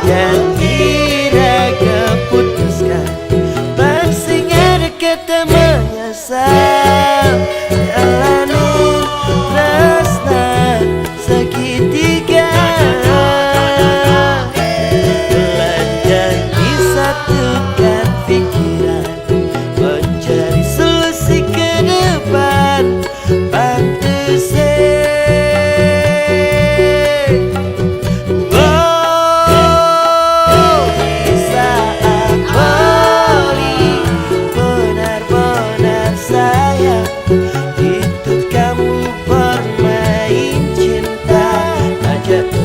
Jangan keputuskan bersinggah dekat menyesal. Jalanin tresna segitiga, belajar disatukan pikiran, mencari solusi ke depan. Bantu itu kamu bermain cinta aja.